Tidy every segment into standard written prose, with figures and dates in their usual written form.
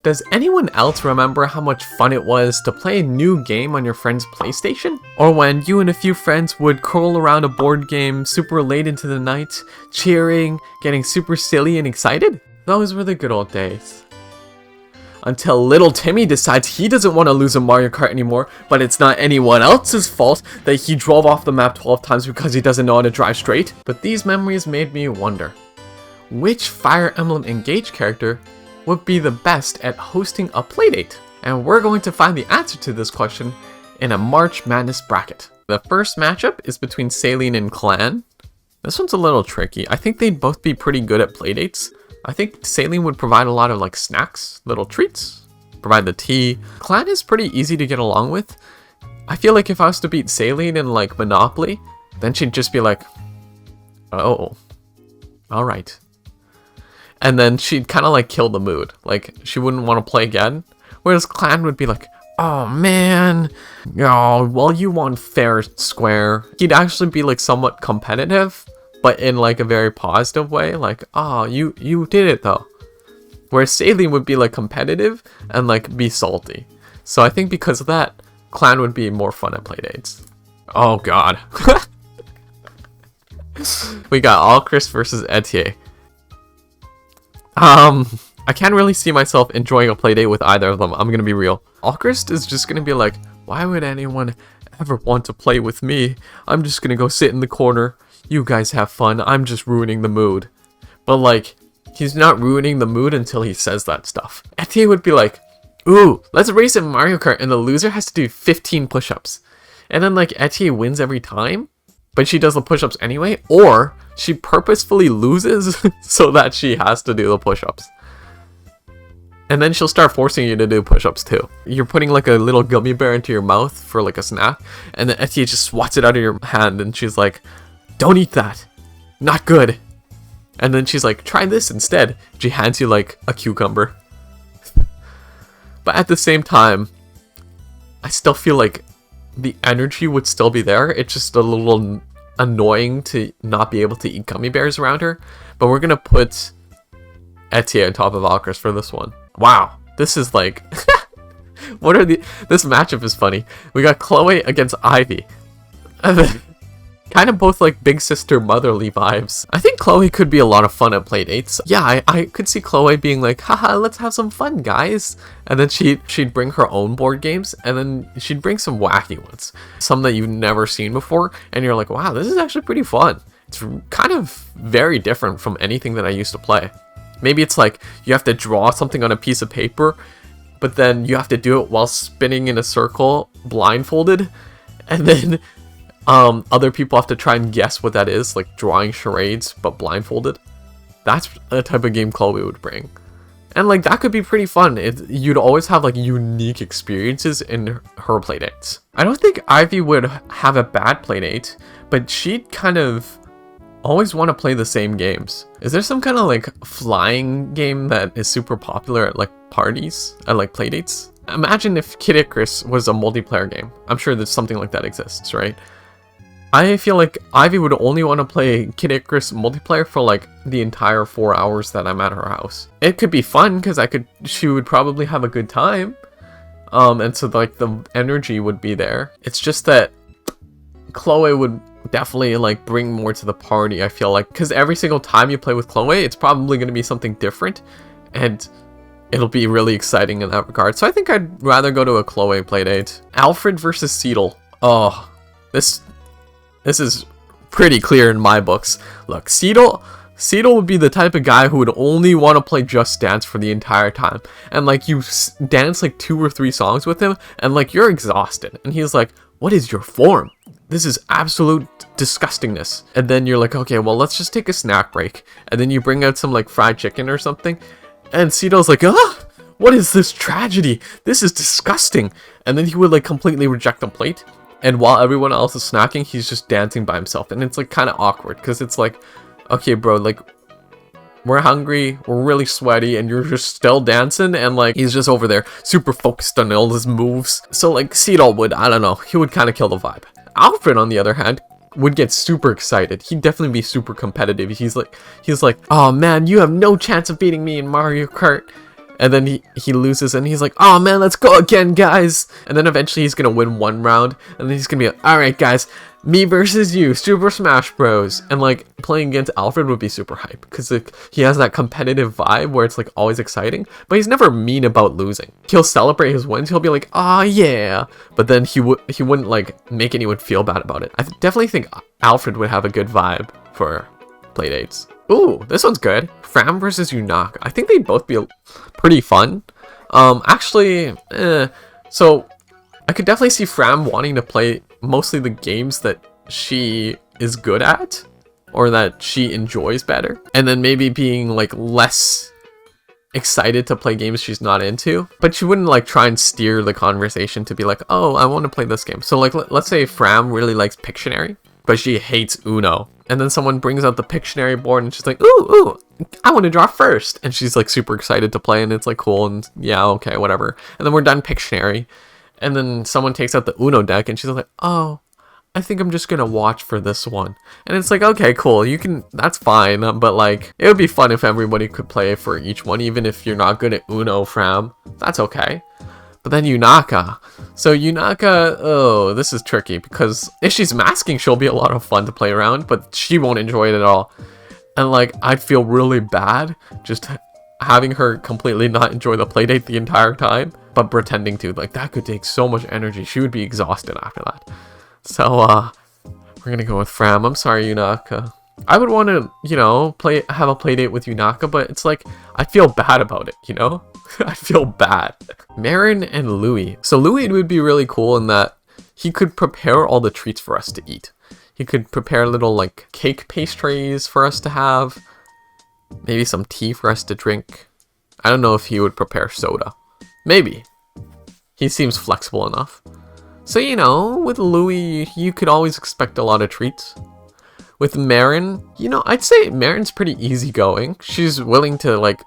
Does anyone else remember how much fun it was to play a new game on your friend's PlayStation? Or when you and a few friends would curl around a board game super late into the night, cheering, getting super silly and excited? Those were the good old days. Until little Timmy decides he doesn't want to lose a Mario Kart anymore, but it's not anyone else's fault that he drove off the map 12 times because he doesn't know how to drive straight. But these memories made me wonder, which Fire Emblem Engage character would be the best at hosting a playdate? And we're going to find the answer to this question in a March Madness bracket. The first matchup is between Saline and Clan. This one's a little tricky. I think they'd both be pretty good at playdates. I think Saline would provide a lot of like snacks, little treats, provide the tea. Clan is pretty easy to get along with. I feel like if I was to beat Saline in like Monopoly, then she'd just be like, oh, alright. And then she'd kind of like kill the mood. Like she wouldn't want to play again. Whereas Clan would be like, oh man, oh, well you won fair square. He'd actually be like somewhat competitive, but in like a very positive way, like, oh, you did it though. Whereas Saline would be like competitive and like be salty. So I think because of that, Clan would be more fun at playdates. Oh god. We got Alchrist versus Etier. I can't really see myself enjoying a playdate with either of them, I'm gonna be real. Alchrist is just gonna be like, why would anyone ever want to play with me? I'm just gonna go sit in the corner. You guys have fun, I'm just ruining the mood. But like, he's not ruining the mood until he says that stuff. Etier would be like, ooh, let's race in Mario Kart and the loser has to do 15 push-ups. And then like Etier wins every time, but she does the push-ups anyway, or she purposefully loses so that she has to do the push-ups. And then she'll start forcing you to do push-ups too. You're putting like a little gummy bear into your mouth for like a snack, and then Etier just swats it out of your hand and she's like, don't eat that. Not good. And then she's like, try this instead. She hands you like a cucumber. But at the same time, I still feel like the energy would still be there. It's just a little annoying to not be able to eat gummy bears around her. But we're going to put Etier on top of Alchrist for this one. Wow. This is like... This matchup is funny. We got Chloe against Ivy. Kind of both like big sister motherly vibes. I think Chloe could be a lot of fun at playdates. Yeah, I could see Chloe being like, haha, let's have some fun, guys. And then she'd bring her own board games, and then she'd bring some wacky ones. Some that you've never seen before, and you're like, wow, this is actually pretty fun. It's kind of very different from anything that I used to play. Maybe it's like, you have to draw something on a piece of paper, but then you have to do it while spinning in a circle, blindfolded, and then... other people have to try and guess what that is, like drawing charades, but blindfolded. That's a type of game Chloe would bring. And like, that could be pretty fun. You'd always have like unique experiences in her playdates. I don't think Ivy would have a bad playdate, but she'd kind of always want to play the same games. Is there some kind of like flying game that is super popular at like parties, at like playdates? Imagine if Kid Icarus was a multiplayer game. I'm sure that something like that exists, right? I feel like Ivy would only want to play Kid Icarus multiplayer for like the entire 4 hours that I'm at her house. It could be fun because she would probably have a good time. And so like the energy would be there. It's just that Chloe would definitely like bring more to the party, I feel like. Because every single time you play with Chloe, it's probably going to be something different. And it'll be really exciting in that regard. So I think I'd rather go to a Chloe playdate. Alfred versus Seedle. Oh, this is pretty clear in my books. Look, Seedle would be the type of guy who would only want to play Just Dance for the entire time. And like, you dance like 2 or 3 songs with him, and like, you're exhausted. And he's like, what is your form? This is absolute disgustingness. And then you're like, okay, well, let's just take a snack break. And then you bring out some like fried chicken or something. And Seedle's like, what is this tragedy? This is disgusting. And then he would like completely reject the plate. And while everyone else is snacking, he's just dancing by himself. And it's like kind of awkward because it's like, okay, bro, like, we're hungry, we're really sweaty, and you're just still dancing. And like, he's just over there super focused on all his moves. So like, Seedle would, I don't know, he would kind of kill the vibe. Alfred, on the other hand, would get super excited. He'd definitely be super competitive. He's like, oh man, you have no chance of beating me in Mario Kart. And then he loses and he's like, oh man, let's go again, guys. And then eventually he's gonna win one round, and then he's gonna be like, alright guys, me versus you, Super Smash Bros. And like playing against Alfred would be super hype because like, he has that competitive vibe where it's like always exciting, but he's never mean about losing. He'll celebrate his wins, he'll be like, oh yeah, but then he wouldn't like make anyone feel bad about it. I definitely think Alfred would have a good vibe for playdates. Ooh, this one's good. Fram versus Yunaka. I think they'd both be pretty fun. So I could definitely see Fram wanting to play mostly the games that she is good at or that she enjoys better, and then maybe being like less excited to play games she's not into, but she wouldn't like try and steer the conversation to be like, oh, I want to play this game. So like let's say Fram really likes Pictionary, but she hates Uno. And then someone brings out the Pictionary board and she's like, ooh, I want to draw first. And she's like super excited to play and it's like cool and yeah, okay, whatever. And then we're done Pictionary. And then someone takes out the Uno deck and she's like, oh, I think I'm just going to watch for this one. And it's like, okay, cool. That's fine. But like, it would be fun if everybody could play for each one, even if you're not good at Uno, Fram. That's okay. But then Yunaka. So Yunaka, oh, this is tricky because if she's masking, she'll be a lot of fun to play around, but she won't enjoy it at all. And like, I'd feel really bad just having her completely not enjoy the playdate the entire time, but pretending to. Like, that could take so much energy. She would be exhausted after that. So, we're gonna go with Fram. I'm sorry, Yunaka. I would want to, have a playdate with Yunaka, but it's like, I feel bad about it, I feel bad. Marin and Louis. So Louis would be really cool in that he could prepare all the treats for us to eat. He could prepare little like cake pastries for us to have. Maybe some tea for us to drink. I don't know if he would prepare soda. Maybe. He seems flexible enough. So, with Louis, you could always expect a lot of treats. With Marin, I'd say Marin's pretty easygoing. She's willing to like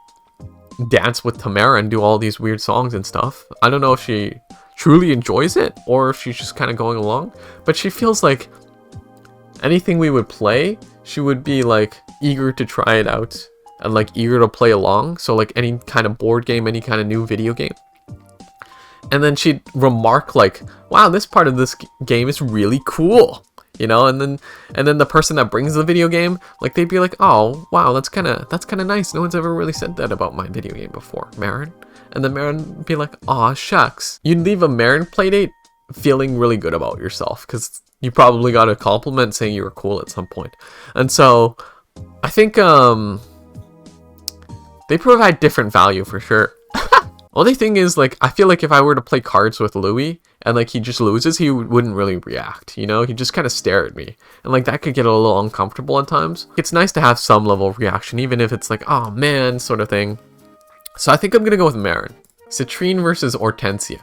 dance with Tamara and do all these weird songs and stuff. I don't know if she truly enjoys it or if she's just kind of going along, but she feels like anything we would play, she would be like eager to try it out and like eager to play along. So like any kind of board game, any kind of new video game. And then she'd remark like, wow, this part of this game is really cool. And then the person that brings the video game, like they'd be like, oh wow, that's kind of nice. No one's ever really said that about my video game before, Marin. And then Marin would be like, aw, shucks. You'd leave a Marin playdate feeling really good about yourself because you probably got a compliment saying you were cool at some point. And so I think they provide different value for sure. Only thing is, like, I feel like if I were to play cards with Louis and like he just loses, he wouldn't really react, he'd just kind of stare at me, and like that could get a little uncomfortable at times. It's nice to have some level of reaction, even if it's like, oh man, sort of thing. So I think I'm gonna go with Marin. Citrine versus Hortensia.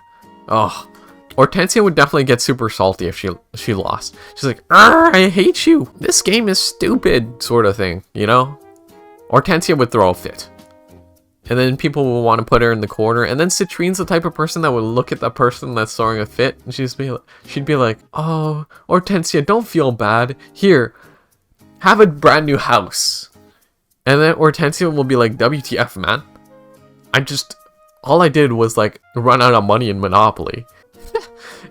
Oh, Hortensia would definitely get super salty if she lost. She's like, I hate you, this game is stupid, sort of thing, Hortensia would throw a fit. And then people will want to put her in the corner. And then Citrine's the type of person that would look at the person that's throwing a fit. And she'd be like, oh, Hortensia, don't feel bad. Here, have a brand new house. And then Hortensia will be like, WTF, man. All I did was like run out of money in Monopoly.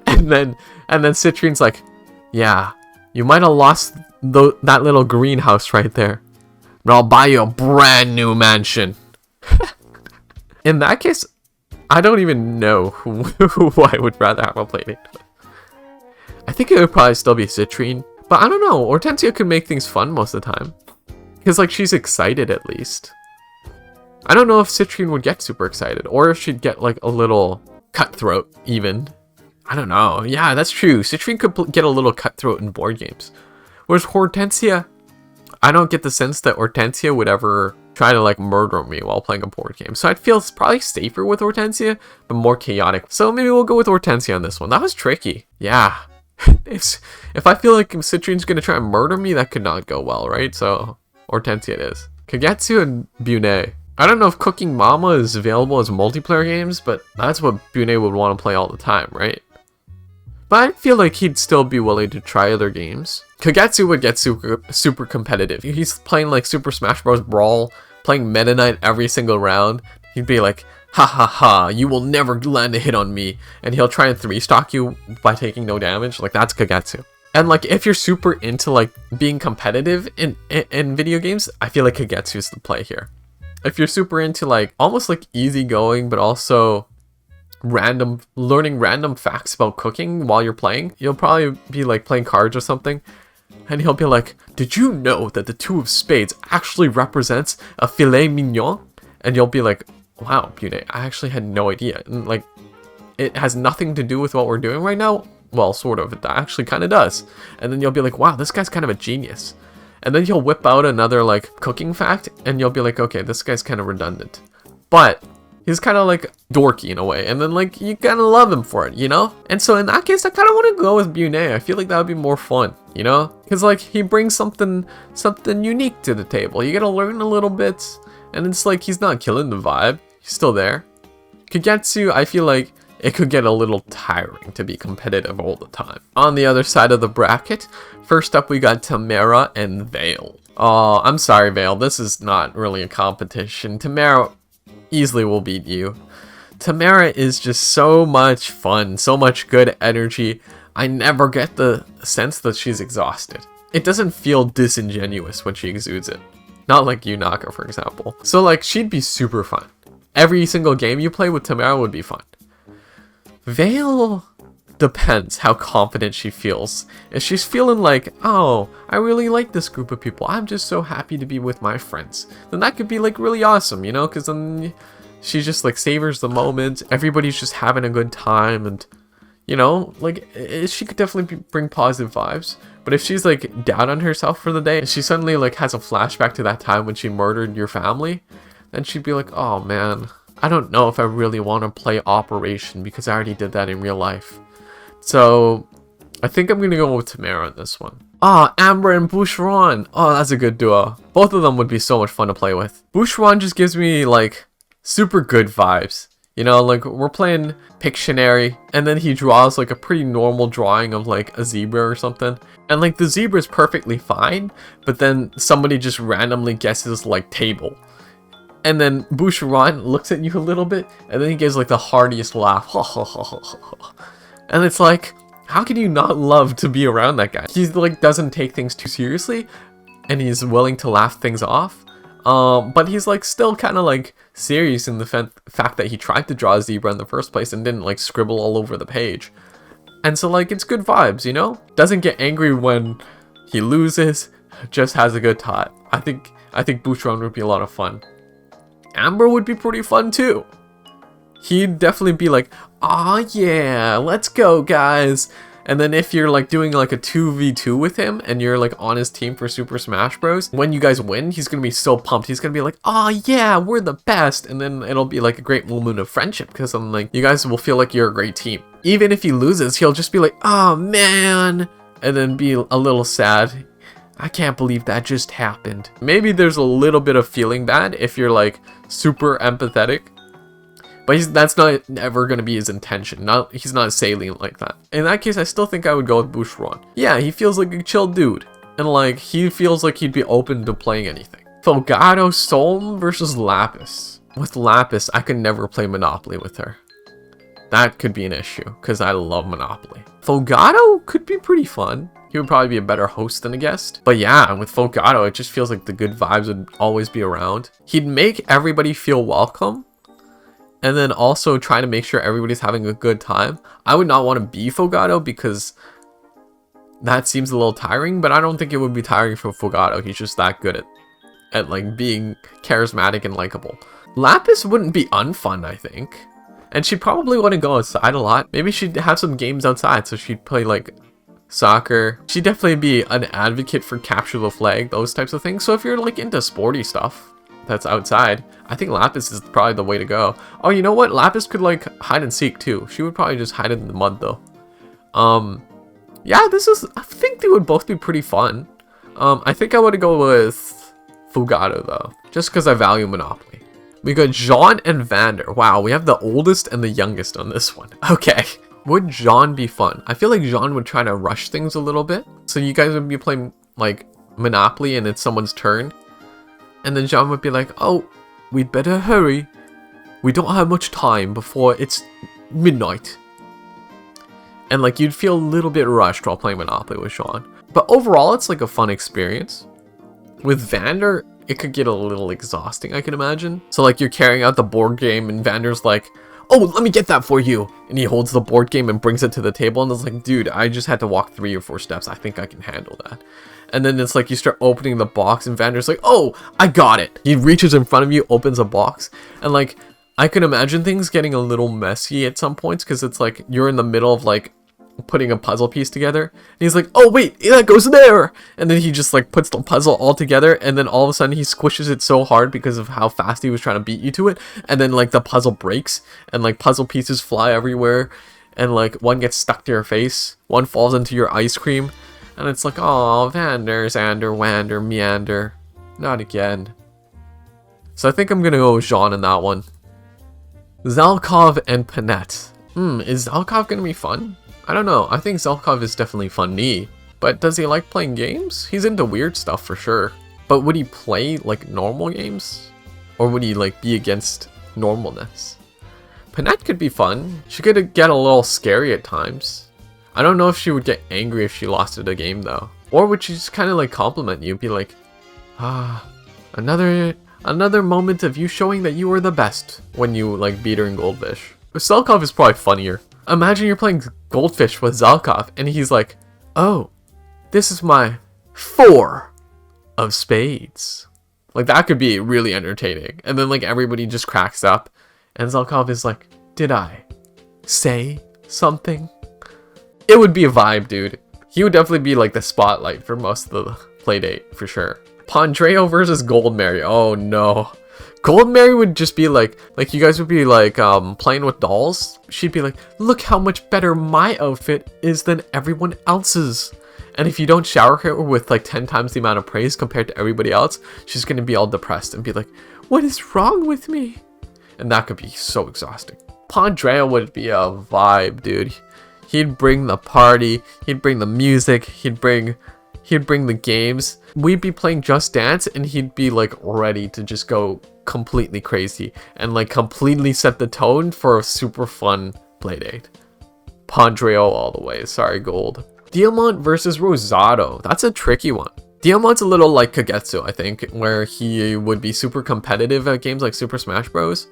and then Citrine's like, yeah, you might have lost that little greenhouse right there, but I'll buy you a brand new mansion. In that case, I don't even know who I would rather have a playdate with. I think it would probably still be Citrine, but I don't know. Hortensia could make things fun most of the time, because like she's excited at least. I don't know if Citrine would get super excited, or if she'd get like a little cutthroat even. I don't know. Yeah, that's true. Citrine could get a little cutthroat in board games, whereas Hortensia, I don't get the sense that Hortensia would ever try to like murder me while playing a board game. So I'd feel probably safer with Hortensia, but more chaotic. So maybe we'll go with Hortensia on this one. That was tricky. Yeah. If I feel like Citrine's gonna try and murder me, that could not go well, right? So Hortensia it is. Kagetsu and Bune. I don't know if Cooking Mama is available as multiplayer games, but that's what Bune would want to play all the time, right? But I feel like he'd still be willing to try other games. Kagetsu would get super competitive. He's playing like Super Smash Bros. Brawl, playing Meta Knight every single round. He'd be like, Ha ha ha, you will never land a hit on me. And he'll try and 3-stock you by taking no damage. Like, that's Kagetsu. And like, if you're super into like being competitive in video games, I feel like Kagetsu is the play here. If you're super into like almost like easygoing, but also learning random facts about cooking while you're playing, you'll probably be like playing cards or something, and he'll be like, did you know that the 2 of spades actually represents a filet mignon? And you'll be like, wow, Bune, I actually had no idea. And like, it has nothing to do with what we're doing right now. Well, sort of. It actually kind of does. And then you'll be like, wow, this guy's kind of a genius. And then he'll whip out another like cooking fact, and you'll be like, okay, this guy's kind of redundant. But he's kind of like dorky in a way. And then like, you kind of love him for it, you know? And so in that case, I kind of want to go with Bune. I feel like that would be more fun, you know? Because like, he brings something unique to the table. You gotta learn a little bit. And it's like, he's not killing the vibe. He's still there. Kagetsu, I feel like it could get a little tiring to be competitive all the time. On the other side of the bracket, first up we got Tamara and Vale. Oh, I'm sorry, Vale. This is not really a competition. Tamara easily will beat you. Tamara is just so much fun, so much good energy. I never get the sense that she's exhausted. It doesn't feel disingenuous when she exudes it. Not like Yunaka, for example. So like, she'd be super fun. Every single game you play with Tamara would be fun. Vale depends how confident she feels. If she's feeling like, oh, I really like this group of people, I'm just so happy to be with my friends, then that could be like really awesome, you know, because then she just like savors the moment, everybody's just having a good time, and you know, like, she could definitely bring positive vibes. But if she's like down on herself for the day, and she suddenly like has a flashback to that time when she murdered your family, then she'd be like, oh man, I don't know if I really want to play Operation because I already did that in real life. So I think I'm going to go with Tamara on this one. Ah, Amber and Boucheron. Oh, that's a good duo. Both of them would be so much fun to play with. Boucheron just gives me like super good vibes. You know, like we're playing Pictionary, and then he draws like a pretty normal drawing of like a zebra or something. And like the zebra is perfectly fine, but then somebody just randomly guesses like table. And then Boucheron looks at you a little bit, and then he gives like the heartiest laugh. And it's like, how can you not love to be around that guy? He like doesn't take things too seriously, and he's willing to laugh things off. But he's like still kind of like serious in the fact that he tried to draw a zebra in the first place and didn't like scribble all over the page. And so like, it's good vibes, you know? Doesn't get angry when he loses, just has a good time. I think Boucheron would be a lot of fun. Amber would be pretty fun too. He'd definitely be like, aw yeah, let's go guys. And then if you're like doing like a 2v2 with him and you're like on his team for Super Smash Bros, when you guys win, he's gonna be so pumped. He's gonna be like, aw yeah, we're the best. And then it'll be like a great moment of friendship because I'm like, you guys will feel like you're a great team. Even if he loses, he'll just be like, oh man, and then be a little sad. I can't believe that just happened. Maybe there's a little bit of feeling bad if you're like super empathetic, but that's not ever going to be his intention. He's not salient like that. In that case, I still think I would go with Boucheron. Yeah, he feels like a chill dude, and like he feels like he'd be open to playing anything. Fogado Solm versus Lapis. With Lapis, I could never play Monopoly with her. That could be an issue because I love Monopoly. Fogado could be pretty fun. He would probably be a better host than a guest. But yeah, with Fogado, it just feels like the good vibes would always be around. He'd make everybody feel welcome, and then also try to make sure everybody's having a good time. I would not want to be Fogado because that seems a little tiring, but I don't think it would be tiring for Fogado. He's just that good at like being charismatic and likable. Lapis wouldn't be unfun, I think. And she'd probably want to go outside a lot. Maybe she'd have some games outside, so she'd play like soccer. She'd definitely be an advocate for capture the flag, those types of things. So if you're like into sporty stuff that's outside, I think Lapis is probably the way to go. Oh, you know what? Lapis could like hide and seek too. She would probably just hide in the mud though. Yeah, I think they would both be pretty fun. I think I would go with Fogado though, just because I value Monopoly. We got Jean and Vander. Wow, we have the oldest and the youngest on this one. Okay. Would Jean be fun? I feel like Jean would try to rush things a little bit. So you guys would be playing like Monopoly and it's someone's turn. And then Jean would be like, oh, we'd better hurry. We don't have much time before it's midnight. And like you'd feel a little bit rushed while playing Monopoly with Sean. But overall, it's like a fun experience. With Vander, it could get a little exhausting, I can imagine. So like you're carrying out the board game and Vander's like, oh, let me get that for you. And he holds the board game and brings it to the table and it's like, dude, I just had to walk 3 or 4 steps. I think I can handle that. And then it's like you start opening the box and Vander's like, oh, I got it. He reaches in front of you, opens a box. And like, I can imagine things getting a little messy at some points because it's like you're in the middle of like putting a puzzle piece together. And he's like, oh wait, that goes there. And then he just like puts the puzzle all together and then all of a sudden he squishes it so hard because of how fast he was trying to beat you to it. And then like the puzzle breaks and like puzzle pieces fly everywhere. And like one gets stuck to your face. One falls into your ice cream. And it's like, oh, Vander, Xander, Wander, Meander. Not again. So I think I'm gonna go with Jean in that one. Zalkov and Panette. Is Zalkov gonna be fun? I don't know. I think Zalkov is definitely funny. But does he like playing games? He's into weird stuff for sure. But would he play like normal games? Or would he like be against normalness? Panette could be fun. She could get a little scary at times. I don't know if she would get angry if she lost at a game though. Or would she just kind of like compliment you? Be like, another moment of you showing that you were the best when you like beat her in Goldfish. Zalkov is probably funnier. Imagine you're playing Goldfish with Zalkov and he's like, oh, this is my 4 of spades. Like that could be really entertaining. And then like everybody just cracks up and Zalkov is like, did I say something? It would be a vibe, dude. He would definitely be like the spotlight for most of the playdate for sure. Pondreo versus Goldmary. Oh no. Goldmary would just be like you guys would be like playing with dolls. She'd be like, look how much better my outfit is than everyone else's. And if you don't shower her with like 10 times the amount of praise compared to everybody else, she's gonna be all depressed and be like, what is wrong with me? And that could be so exhausting. Pondreo would be a vibe, dude. He'd bring the party, he'd bring the music, he'd bring the games. We'd be playing Just Dance and he'd be like ready to just go completely crazy and like completely set the tone for a super fun playdate. Pondreo all the way. Sorry, Gold. Diamant versus Rosado. That's a tricky one. Diamant's a little like Kagetsu, I think, where he would be super competitive at games like Super Smash Bros.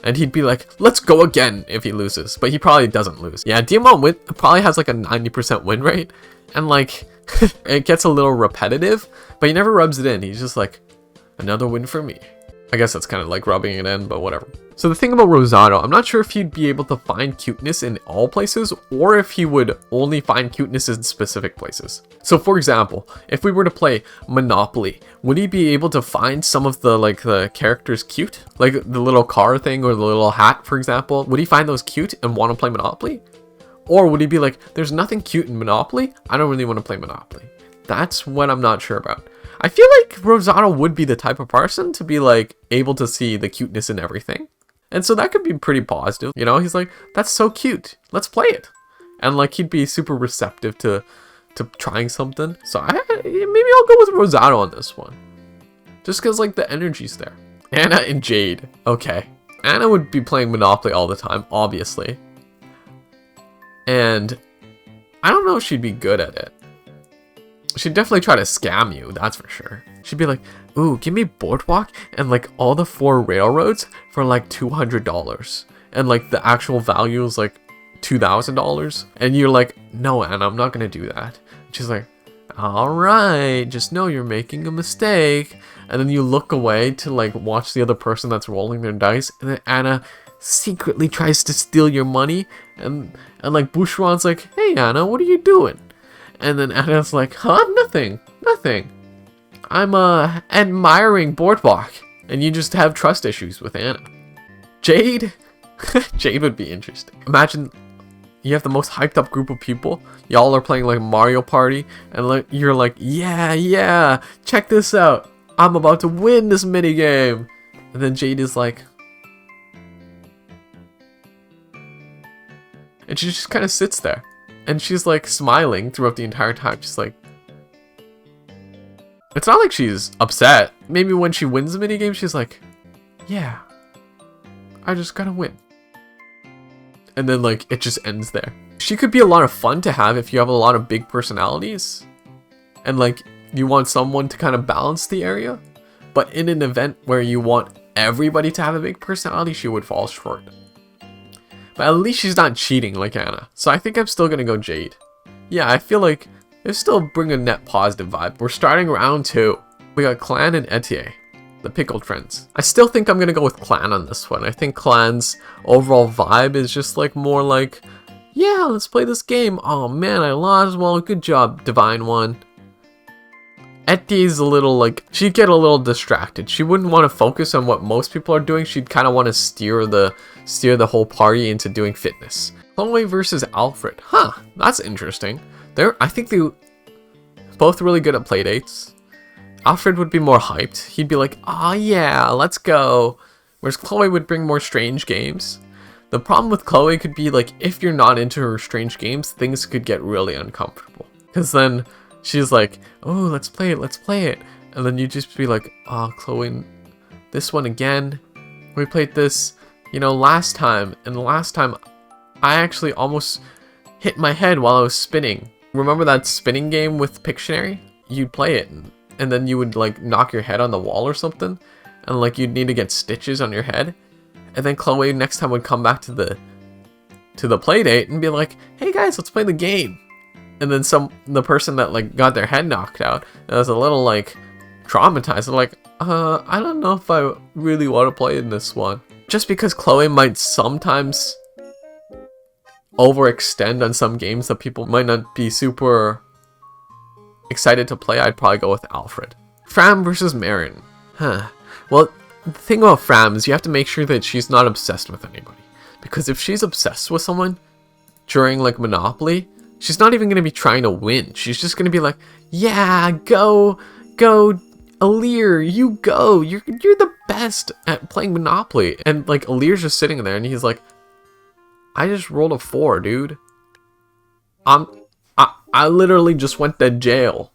And he'd be like, let's go again if he loses. But he probably doesn't lose. Yeah, Diamant probably has like a 90% win rate. And like, it gets a little repetitive, but he never rubs it in. He's just like, another win for me. I guess that's kind of like rubbing it in, but whatever. So the thing about Rosado, I'm not sure if he'd be able to find cuteness in all places or if he would only find cuteness in specific places. So for example, if we were to play Monopoly, would he be able to find some of the characters cute? Like the little car thing or the little hat, for example. Would he find those cute and want to play Monopoly? Or would he be like, there's nothing cute in Monopoly, I don't really want to play Monopoly? That's what I'm not sure about. I feel like Rosado would be the type of person to be like able to see the cuteness in everything. And so that could be pretty positive. You know, he's like, that's so cute. Let's play it. And like he'd be super receptive to trying something. So maybe I'll go with Rosado on this one. Just because like the energy's there. Anna and Jade. Okay. Anna would be playing Monopoly all the time, obviously. And I don't know if she'd be good at it. She'd definitely try to scam you, that's for sure. She'd be like, ooh, give me Boardwalk and like all the 4 railroads for like $200. And like the actual value is like $2,000. And you're like, no, Anna, I'm not gonna do that. And she's like, all right, just know you're making a mistake. And then you look away to like watch the other person that's rolling their dice. And then Anna secretly tries to steal your money. And like Boucheron's like, hey, Anna, what are you doing? And then Anna's like, huh? Nothing. I'm admiring Boardwalk. And you just have trust issues with Anna. Jade? Jade would be interesting. Imagine you have the most hyped up group of people. Y'all are playing like Mario Party. And like you're like, yeah, check this out. I'm about to win this minigame. And then Jade is like... And she just kind of sits there. And she's like smiling throughout the entire time. She's like... It's not like she's upset. Maybe when she wins the minigame, she's like... Yeah. I just gotta win. And then like it just ends there. She could be a lot of fun to have if you have a lot of big personalities and like you want someone to kind of balance the area. But in an event where you want everybody to have a big personality, she would fall short. But at least she's not cheating like Anna. So I think I'm still gonna go Jade. Yeah, I feel like they still bring a net positive vibe. We're starting round 2. We got Clan and Etier, the pickled friends. I still think I'm gonna go with Clan on this one. I think Clan's overall vibe is just like more like, yeah, let's play this game. Oh man, I lost. Well, good job, Divine One. Etie's a little like, she'd get a little distracted. She wouldn't want to focus on what most people are doing. She'd kind of want to steer the whole party into doing fitness. Chloe versus Alfred. Huh, that's interesting. I think they both really good at playdates. Alfred would be more hyped. He'd be like, oh yeah, let's go. Whereas Chloe would bring more strange games. The problem with Chloe could be like, if you're not into her strange games, things could get really uncomfortable. Because then she's like, oh, let's play it. And then you just be like, oh, Chloe, this one again. We played this, you know, last time. And last time, I actually almost hit my head while I was spinning. Remember that spinning game with Pictionary? You'd play it, and then you would, like, knock your head on the wall or something. And, like, you'd need to get stitches on your head. And then Chloe next time would come back to the play date and be like, hey guys, let's play the game. And then the person that like got their head knocked out was a little like traumatized. They're like, I don't know if I really want to play in this one. Just because Chloe might sometimes overextend on some games that people might not be super excited to play, I'd probably go with Alfred. Fram versus Marin. Huh. Well, the thing about Fram is you have to make sure that she's not obsessed with anybody. Because if she's obsessed with someone during like Monopoly, she's not even going to be trying to win. She's just going to be like, yeah, go, Alir, you go. You're the best at playing Monopoly. And like Alir's just sitting there and he's like, I just rolled a 4, dude. I literally just went to jail.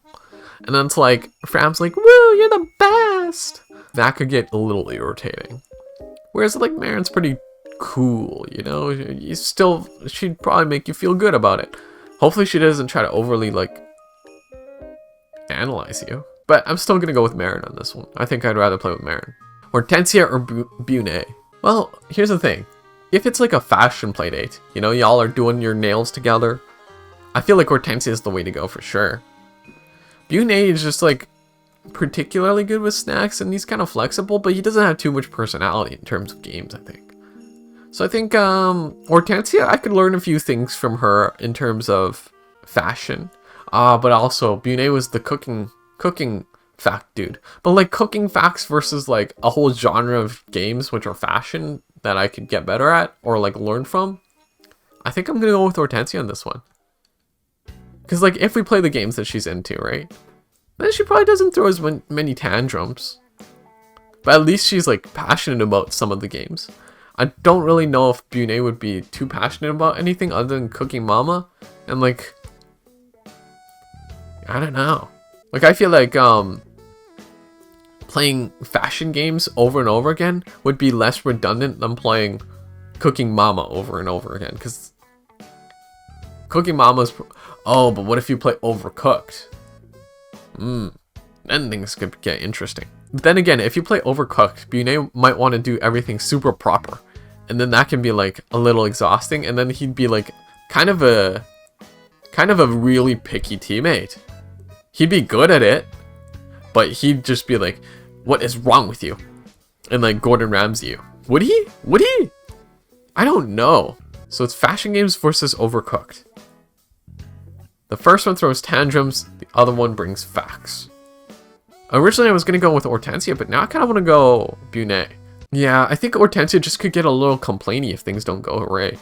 And then it's like, Fram's like, woo, you're the best. That could get a little irritating. Whereas like Marin's pretty cool, you know? She'd probably make you feel good about it. Hopefully she doesn't try to overly like analyze you. But I'm still gonna go with Marin on this one. I think I'd rather play with Marin. Hortensia or Bunet. Well, here's the thing. If it's like a fashion playdate, you know, y'all are doing your nails together, I feel like Hortensia is the way to go for sure. Bunet is just like particularly good with snacks and he's kind of flexible, but he doesn't have too much personality in terms of games, I think. So I think Hortensia, I could learn a few things from her in terms of fashion. But also Bunet was the cooking fact dude. But like cooking facts versus like a whole genre of games which are fashion that I could get better at or like learn from, I think I'm gonna go with Hortensia on this one. Because like if we play the games that she's into, right, then she probably doesn't throw as many tantrums. But at least she's like passionate about some of the games. I don't really know if Bunet would be too passionate about anything other than Cooking Mama. And like, I don't know. Like I feel like playing fashion games over and over again would be less redundant than playing Cooking Mama over and over again. Because Cooking Mama's... Oh, but what if you play Overcooked? Then things could get interesting. But then again, if you play Overcooked, Bunet might want to do everything super proper. And then that can be like a little exhausting. And then he'd be like kind of a really picky teammate. He'd be good at it, but he'd just be like, what is wrong with you? And like Gordon Ramsay you. Would he? Would he? I don't know. So it's fashion games versus Overcooked. The first one throws tantrums, the other one brings facts. Originally I was going to go with Hortensia, but now I kind of want to go Bunet. Yeah, I think Hortensia just could get a little complainy if things don't go right.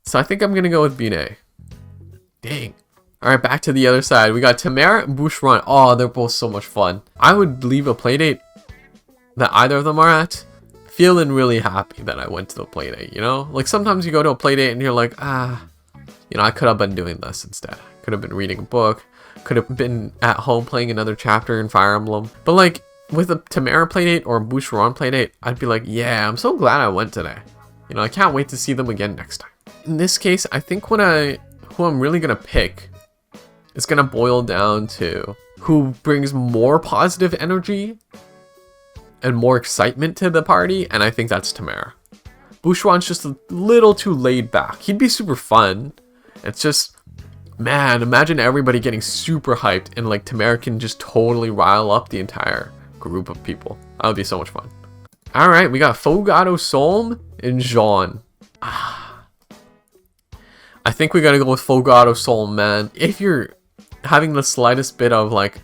So I think I'm going to go with Bunet. Dang. Alright, back to the other side. We got Tamara and Boucheron. Oh, they're both so much fun. I would leave a playdate that either of them are at feeling really happy that I went to the playdate, you know? Like sometimes you go to a playdate and you're like, you know, I could have been doing this instead. Could have been reading a book. Could have been at home playing another chapter in Fire Emblem. But like with a Tamara playdate or a Boucheron playdate, I'd be like, yeah, I'm so glad I went today. You know, I can't wait to see them again next time. In this case, I think who I'm really gonna pick is gonna boil down to who brings more positive energy and more excitement to the party, and I think that's Tamara. Bouchouan's just a little too laid back. He'd be super fun. It's just, man, imagine everybody getting super hyped and like Tamara can just totally rile up the entire group of people. That would be so much fun. All right, we got Fogado Solm and Jean. I think we gotta go with Fogado Solm, man. If you're having the slightest bit of like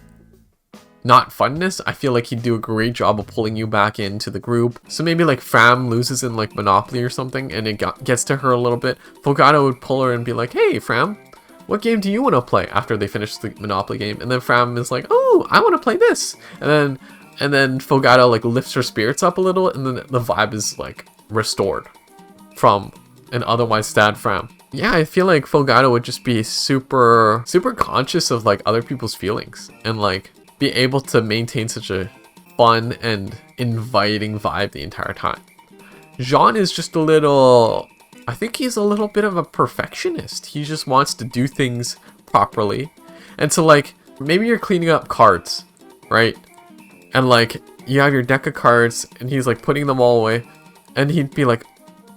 not funness, I feel like he'd do a great job of pulling you back into the group. So maybe like Fram loses in like Monopoly or something and it gets to her a little bit. Fogado would pull her and be like, hey Fram, what game do you want to play, after they finish the Monopoly game? And then Fram is like, oh, I want to play this. And then Fogado like lifts her spirits up a little, and then the vibe is like restored from an otherwise sad Fram. Yeah, I feel like Fogado would just be super conscious of like other people's feelings and like be able to maintain such a fun and inviting vibe the entire time. Jean is just a little, I think he's a little bit of a perfectionist. He just wants to do things properly. And so like, maybe you're cleaning up cards, right? And like, you have your deck of cards and he's like putting them all away. And he'd be like,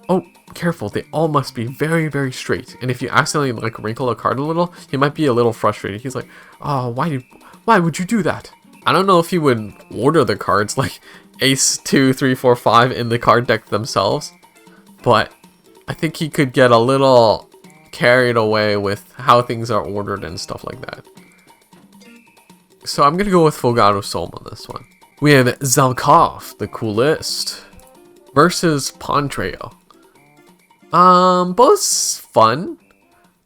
oh, careful, they all must be very straight. And if you accidentally like wrinkle a card a little, he might be a little frustrated. He's like, oh, why would you do that? I don't know if he would order the cards like ace 2 3 4 5 in the card deck themselves, but I think he could get a little carried away with how things are ordered and stuff like that. So I'm gonna go with Fogado Solm on this one. We have Zelkov, the coolest, versus Pontreo. Both fun.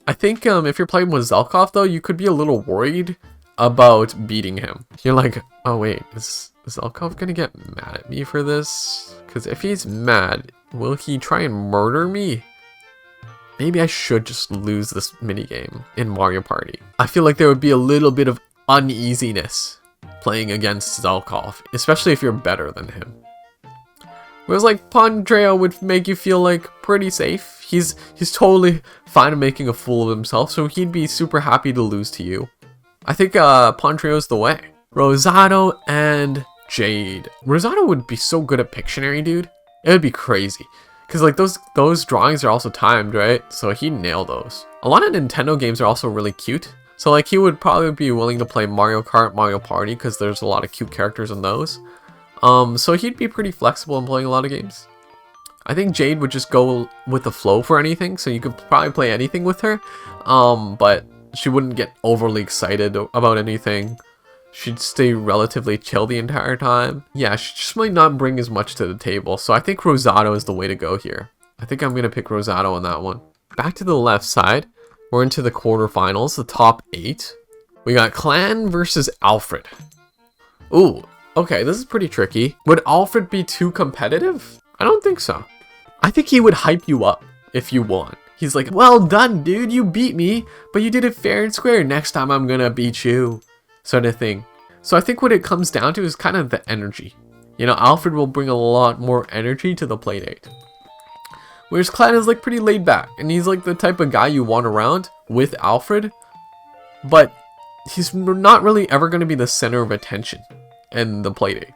I think if you're playing with Zelkov though, you could be a little worried about beating him. You're like, oh wait, is Zelkov gonna get mad at me for this? Because if he's mad, will he try and murder me? Maybe I should just lose this minigame in Mario Party. I feel like there would be a little bit of uneasiness playing against Zelkov, especially if you're better than him. Whereas like Pontreo would make you feel like pretty safe. He's totally fine making a fool of himself, so he'd be super happy to lose to you. I think Pontreo's the way. Rosado and Jade. Rosado would be so good at Pictionary, dude. It would be crazy. Because like those drawings are also timed, right? So he'd nail those. A lot of Nintendo games are also really cute. So like he would probably be willing to play Mario Kart, Mario Party, because there's a lot of cute characters in those. So he'd be pretty flexible in playing a lot of games. I think Jade would just go with the flow for anything, so you could probably play anything with her. But she wouldn't get overly excited about anything. She'd stay relatively chill the entire time. Yeah, she just might not bring as much to the table. So I think Rosado is the way to go here. I think I'm going to pick Rosado on that one. Back to the left side. We're into the quarterfinals, the top 8. We got Clan versus Alfred. Ooh, okay, this is pretty tricky. Would Alfred be too competitive? I don't think so. I think he would hype you up if you won. He's like, well done, dude, you beat me, but you did it fair and square. Next time I'm gonna beat you, sort of thing. So I think what it comes down to is kind of the energy. You know, Alfred will bring a lot more energy to the playdate. Whereas Clan is like pretty laid back, and he's like the type of guy you want around with Alfred, but he's not really ever going to be the center of attention in the playdate.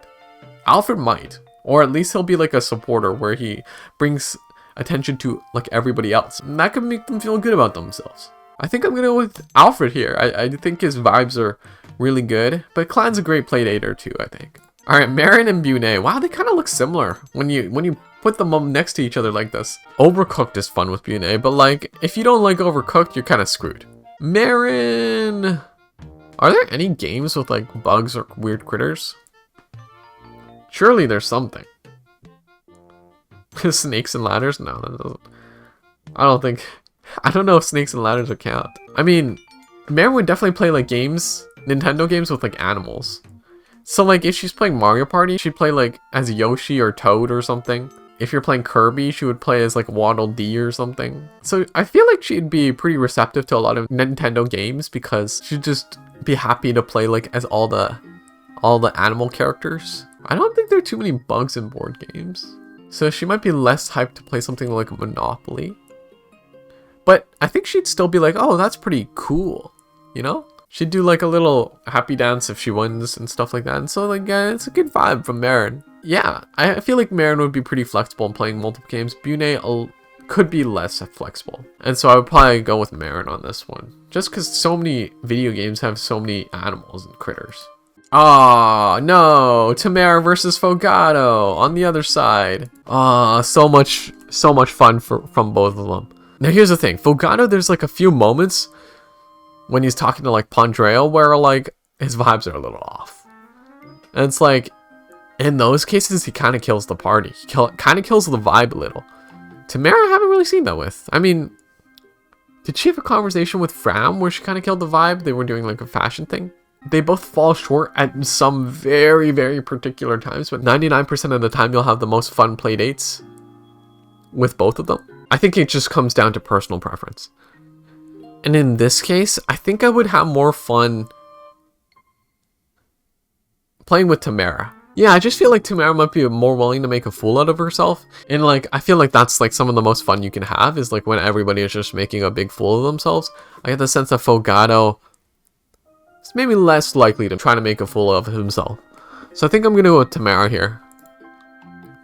Alfred might, or at least he'll be like a supporter where he brings attention to like everybody else, and that could make them feel good about themselves. I think I'm gonna go with Alfred here. I think his vibes are really good, but Clan's a great playdater too, I think. All right, Marin and Bune. Wow, they kind of look similar when you put them up next to each other like this. Overcooked is fun with Bune, but like if you don't like Overcooked, you're kind of screwed. Marin. Are there any games with like bugs or weird critters? Surely there's something. Snakes and ladders? No, that doesn't. I don't know if snakes and ladders would count. I mean, Marin would definitely play like games, Nintendo games with like animals. So like if she's playing Mario Party, she'd play like as Yoshi or Toad or something. If you're playing Kirby, she would play as like Waddle Dee or something. So I feel like she'd be pretty receptive to a lot of Nintendo games because she'd just be happy to play like as all the animal characters. I don't think there are too many bugs in board games. So she might be less hyped to play something like Monopoly. But I think she'd still be like, oh, that's pretty cool, you know? She'd do like a little happy dance if she wins and stuff like that. And so like, it's a good vibe from Marin. Yeah, I feel like Marin would be pretty flexible in playing multiple games. Bune could be less flexible. And so I would probably go with Marin on this one. Just because so many video games have so many animals and critters. Oh, no. Tamara versus Fogado on the other side. Oh, so much fun from both of them. Now, here's the thing. Fogado, there's like a few moments when he's talking to like Pandreo where like his vibes are a little off. And it's like, in those cases, he kind of kills the party. He kind of kills the vibe a little. Tamara, I haven't really seen that with. I mean, did she have a conversation with Fram where she kind of killed the vibe? They were doing like a fashion thing. They both fall short at some very, very particular times, but 99% of the time you'll have the most fun play dates with both of them. I think it just comes down to personal preference. And in this case, I think I would have more fun playing with Tamara. Yeah, I just feel like Tamara might be more willing to make a fool out of herself. And like, I feel like that's like some of the most fun you can have is like when everybody is just making a big fool of themselves. I get the sense that Fogado is maybe less likely to try to make a fool of himself. So I think I'm going to go with Tamara here.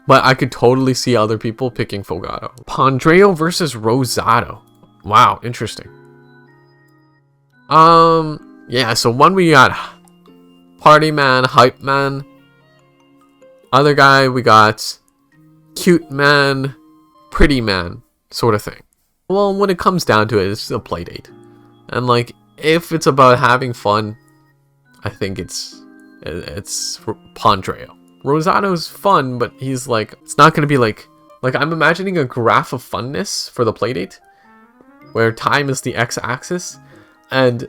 But I could totally see other people picking Fogado. Pandreo versus Rosado. Wow, interesting. Yeah, so one we got Party Man, Hype Man. Other guy, we got Cute Man, Pretty Man, sort of thing. Well, when it comes down to it, it's a play date. And like, if it's about having fun, I think it's Pandreo. Rosado's fun, but he's like, it's not going to be like I'm imagining a graph of funness for the playdate, where time is the x-axis, and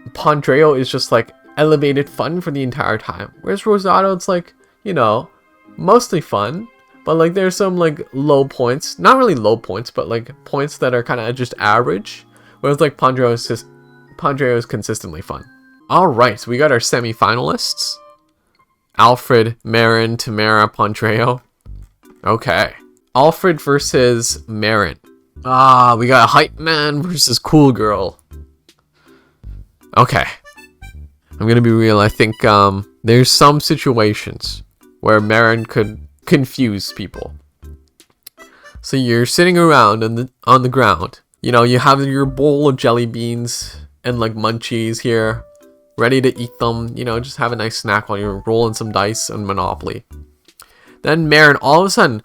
Pandreo is just like elevated fun for the entire time. Whereas Rosado, it's like, you know, mostly fun, but like there's some like low points, not really low points, but like points that are kind of just average. Whereas like Pandreo is consistently fun. All right, so we got our semi-finalists. Alfred, Marin, Tamara, Pandreo. Okay. Alfred versus Marin. Ah, we got Hype Man versus Cool Girl. Okay. I'm gonna be real. I think there's some situations where Marin could confuse people. So you're sitting around on the ground. You know, you have your bowl of jelly beans and like munchies here, ready to eat them, you know, just have a nice snack while you're rolling some dice on Monopoly. Then Marin all of a sudden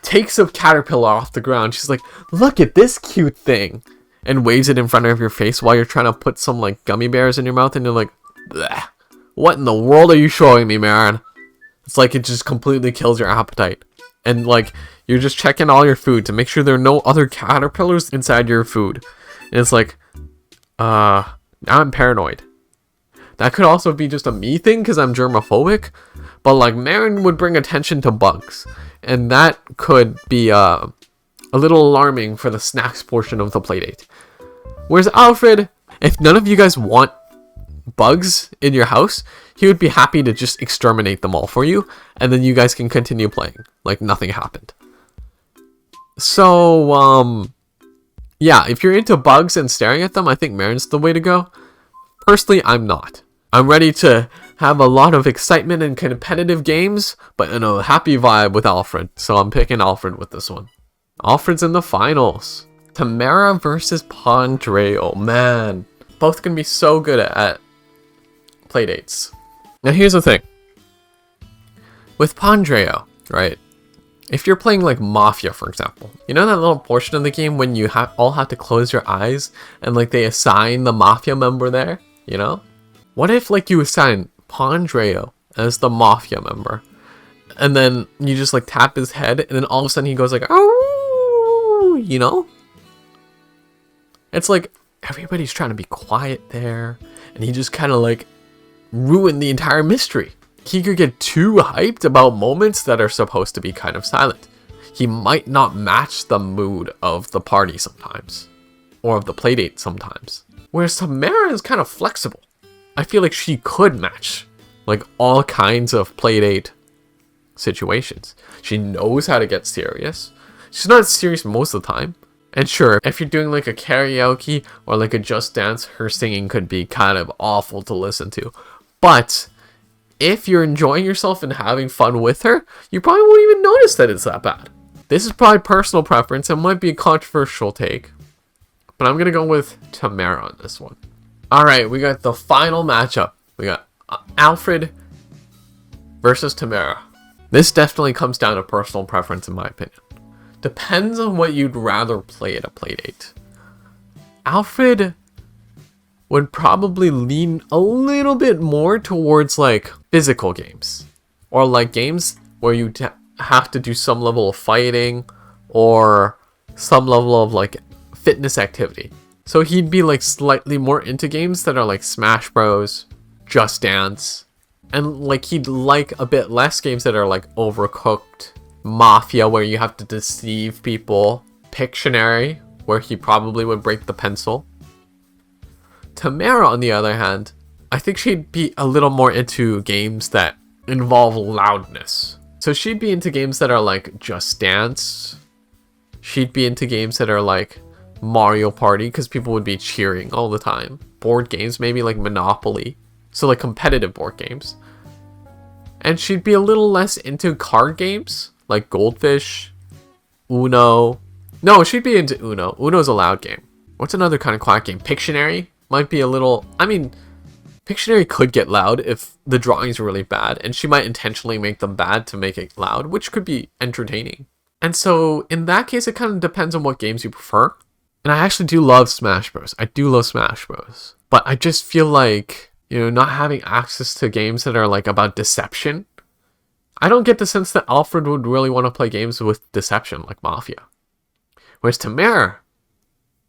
takes a caterpillar off the ground. She's like, look at this cute thing, and waves it in front of your face while you're trying to put some like gummy bears in your mouth, and you're like, bleh, what in the world are you showing me, Marin? It's like it just completely kills your appetite. And like, you're just checking all your food to make sure there are no other caterpillars inside your food. And it's like, now I'm paranoid. That could also be just a me thing because I'm germophobic, but like Marin would bring attention to bugs, and that could be a little alarming for the snacks portion of the playdate. Whereas Alfred, if none of you guys want bugs in your house, he would be happy to just exterminate them all for you, and then you guys can continue playing like nothing happened. So yeah, if you're into bugs and staring at them, I think Marin's the way to go. Personally, I'm not. I'm ready to have a lot of excitement and competitive games, but in a happy vibe with Alfred. So I'm picking Alfred with this one. Alfred's in the finals. Tamara versus Pandreo. Man, both can be so good at playdates. Now here's the thing. With Pandreo, right? If you're playing like Mafia, for example, you know that little portion of the game when you all have to close your eyes and like they assign the Mafia member there, you know? What if like you assign Pandreo as the Mafia member, and then you just like tap his head, and then all of a sudden he goes like, oh, you know? It's like everybody's trying to be quiet there, and he just kind of like ruined the entire mystery. He could get too hyped about moments that are supposed to be kind of silent. He might not match the mood of the party sometimes, or of the playdate sometimes. Whereas Tamara is kind of flexible. I feel like she could match like all kinds of playdate situations. She knows how to get serious. She's not serious most of the time. And sure, if you're doing like a karaoke or like a Just Dance, her singing could be kind of awful to listen to. But if you're enjoying yourself and having fun with her, you probably won't even notice that it's that bad. This is probably personal preference. It might be a controversial take, but I'm going to go with Tamara on this one. All right, we got the final matchup. We got Alfred versus Tamara. This definitely comes down to personal preference in my opinion. Depends on what you'd rather play at a playdate. Alfred would probably lean a little bit more towards like physical games. Or like games where you have to do some level of fighting or some level of like fitness activity. So he'd be like slightly more into games that are like Smash Bros, Just Dance, and like he'd like a bit less games that are like Overcooked, Mafia, where you have to deceive people, Pictionary, where he probably would break the pencil. Tamara, on the other hand, I think she'd be a little more into games that involve loudness. So she'd be into games that are like Just Dance. She'd be into games that are like Mario Party, because people would be cheering all the time. Board games, maybe like Monopoly. So like competitive board games. And she'd be a little less into card games, like Goldfish, Uno. No, she'd be into Uno. Uno's a loud game. What's another kind of quiet game? Pictionary might be a little... I mean, Pictionary could get loud if the drawings are really bad, and she might intentionally make them bad to make it loud, which could be entertaining. And so, in that case, it kind of depends on what games you prefer. And I actually do love Smash Bros. I do love Smash Bros. But I just feel like, you know, not having access to games that are like about deception, I don't get the sense that Alfred would really want to play games with deception, like Mafia. Whereas Tamara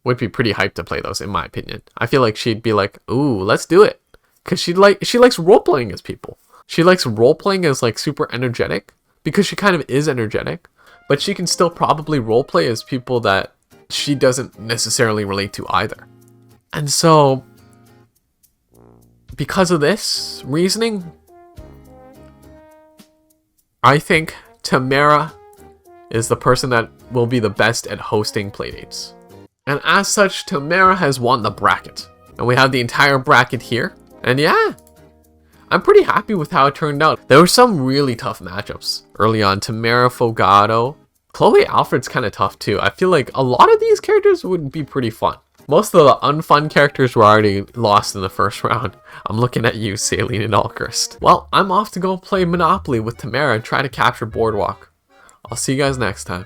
would be pretty hyped to play those, in my opinion. I feel like she'd be like, ooh, let's do it. Because she likes role-playing as people. She likes role-playing as like super energetic, because she kind of is energetic. But she can still probably role-play as people that she doesn't necessarily relate to either. And so, because of this reasoning, I think Tamara is the person that will be the best at hosting playdates. And as such, Tamara has won the bracket. And we have the entire bracket here. And yeah, I'm pretty happy with how it turned out. There were some really tough matchups early on. Tamara, Fogado. Chloe Alfred's kind of tough too. I feel like a lot of these characters would be pretty fun. Most of the unfun characters were already lost in the first round. I'm looking at you, Saline and Alchrist. Well, I'm off to go play Monopoly with Tamara and try to capture Boardwalk. I'll see you guys next time.